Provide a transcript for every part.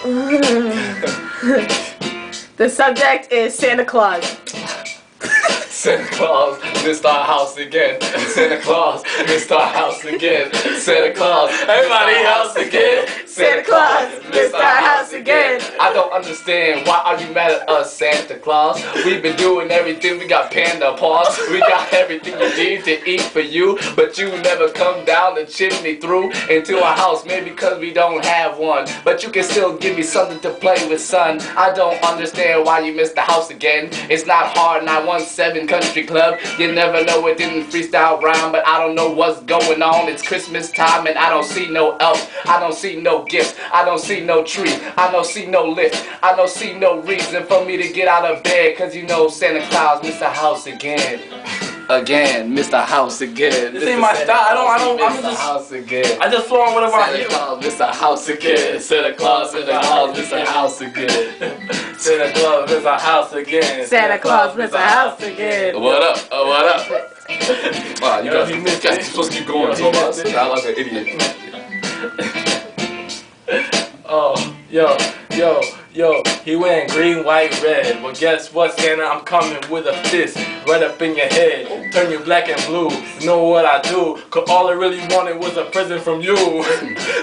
The subject is Santa Claus. Santa Claus missed our house again. Santa Claus missed our house again. Santa Claus, everybody else again. Santa Claus missed our house again. I don't understand, why are you mad at us, Santa Claus? We've been doing everything, we got panda paws, we got everything you need to eat for you, but you never come down the chimney through into our house, maybe because we don't have one, but you can still give me something to play with, son. I don't understand why you missed the house again. It's not hard, 917 Country Club. You never know it didn't freestyle rhyme, but I don't know what's going on. It's Christmas time and I don't see no elf, I don't see no gift, I don't see no tree, I don't see no lift, I don't see no reason for me to get out of bed, cause you know Santa Claus missed the house again. Again, Mr. House again. This ain't my style. I'm Mr. just House again. I just flow on whatever I Santa feel. Claus, Mr. House again. Santa Claus, Mr. House again. Santa Claus miss our house again. Santa Claus missed our house again. What up? What up? Wow, you guys supposed to keep going. So much. I sound like an idiot. Oh, yo, he wearing green, white, red. Well, guess what, Santa? I'm coming with a fist right up in your head. Turn you black and blue. You know what I do? Cause all I really wanted was a present from you.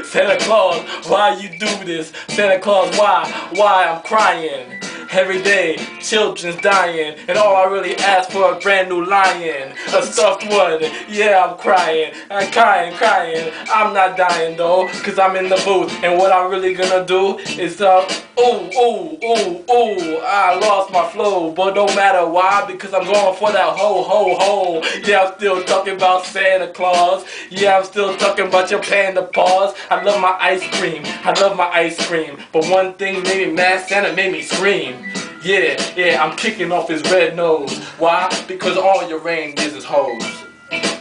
Santa Claus, why you do this? Santa Claus, why I'm crying? Every day, children's dying, and all I really ask for a brand new lion, a stuffed one. Yeah, I'm crying, crying. I'm not dying though, cause I'm in the booth, and what I'm really gonna do is I lost my flow, but don't matter why, because I'm going for that ho. Yeah, I'm still talking about Santa Claus. Yeah, I'm still talking about your panda paws. I love my ice cream, but one thing made me mad, Santa made me scream. Yeah, I'm kicking off his red nose. Why? Because all your reindeers is hoes.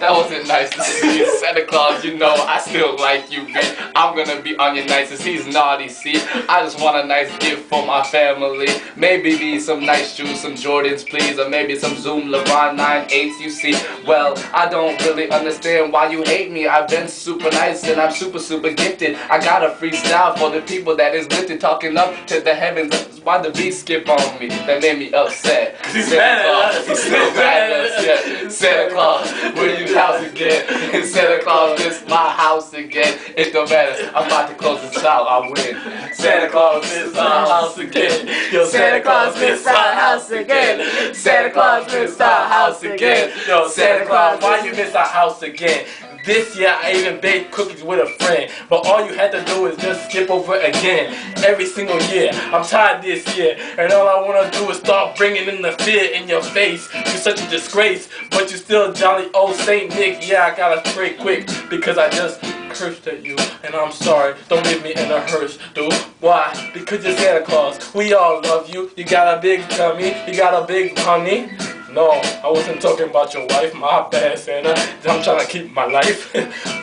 That wasn't nice to see. Santa Claus, you know I still like you, bitch. I'm gonna be on your nicest. He's naughty, see. I just want a nice gift for my family. Maybe be some nice shoes, some Jordans, please, or maybe some Zoom LeBron 9/8s, you see. Well, I don't really understand why you hate me. I've been super nice and I'm super gifted. I got a freestyle for the people that is lifted, talking up to the heavens. Why the beat skip on me? That made me upset. He's mad at us. He's still mad at us, yeah. Santa Claus, will you house again? Santa Claus missed my house again. It don't matter, I'm about to close this out, I win. Santa Claus missed our house again. Yo, Santa Claus missed our house again. Santa Claus missed our house again. Yo, Santa Claus, why you miss our house again? This year I even baked cookies with a friend, but all you had to do is just skip over again. Every single year, I'm tired this year, and all I wanna do is start bringing in the fear in your face. You're such a disgrace, but you're still jolly old Saint Nick. Yeah, I gotta pray quick, because I just cursed at you, and I'm sorry, don't leave me in a hearse, dude. Why? Because you're Santa Claus, we all love you. You got a big tummy, you got a big honey. No, I wasn't talking about your wife, my bad, Santa. I'm trying to keep my life.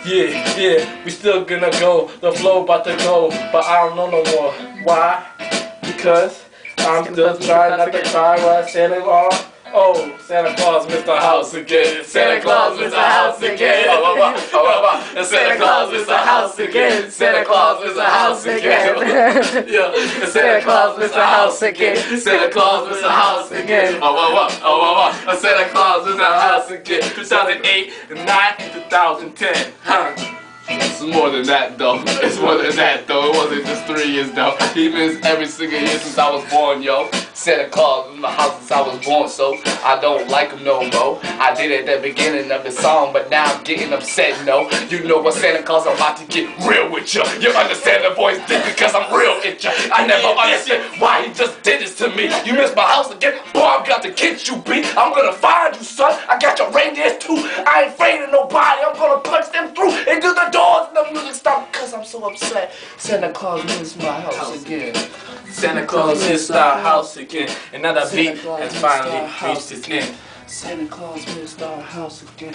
yeah, we still gonna go, the flow about to go, but I don't know no more. Why? Because I'm still trying not to cry while Santa Claus. Oh, Santa Claus missed our house again. Santa Claus missed our house again. Santa Claus missed our house again. Santa Claus missed our house again. Yeah, Santa Claus missed our house again. Santa Claus missed our house again. Santa Claus missed our house again. 2008, 9, and 2010. It's more than that though. It's more than that though. It wasn't just 3 years though. He missed every single year since I was born, yo. Santa Claus in my house since I was born, so I don't like him no more. I did it at the beginning of the song, but now I'm getting upset, no. You know what, Santa Claus, I'm about to get real with you. You understand the voice did because I'm real with you. I never understand why he just did this to me. You missed my house again, boy, I'm got to get you beat. I'm gonna find you, son. I got your reindeers too. I ain't afraid of nobody. I'm gonna punch them through into the doors and the music stop because I'm so upset. Santa Claus missed my house again. Santa Claus missed our house again, and now the beat has finally reached its end. Santa Claus missed our house again.